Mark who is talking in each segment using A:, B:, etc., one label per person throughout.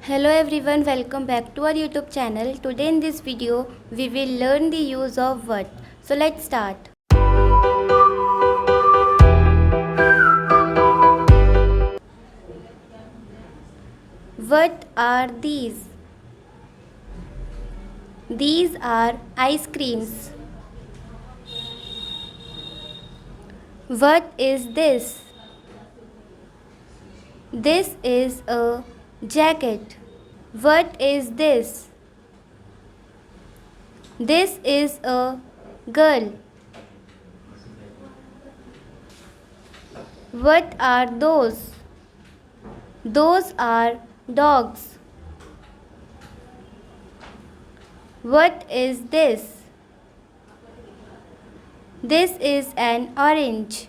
A: Hello everyone, welcome back to our YouTube channel. Today in this video, we will learn the use of what. So let's start. What are these? These are ice creams. What is this? This is a jacket. What is this? This is a girl. What are those? Those are dogs. What is this? This is an orange.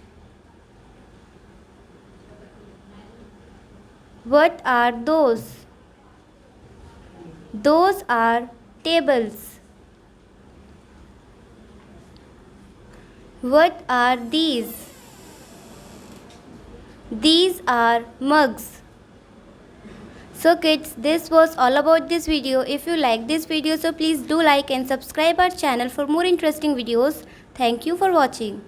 A: What are those? Those are tables. What are these? These are mugs. So kids, this was all about this video. If you like this video, so please do like and subscribe our channel for more interesting videos. Thank you for watching.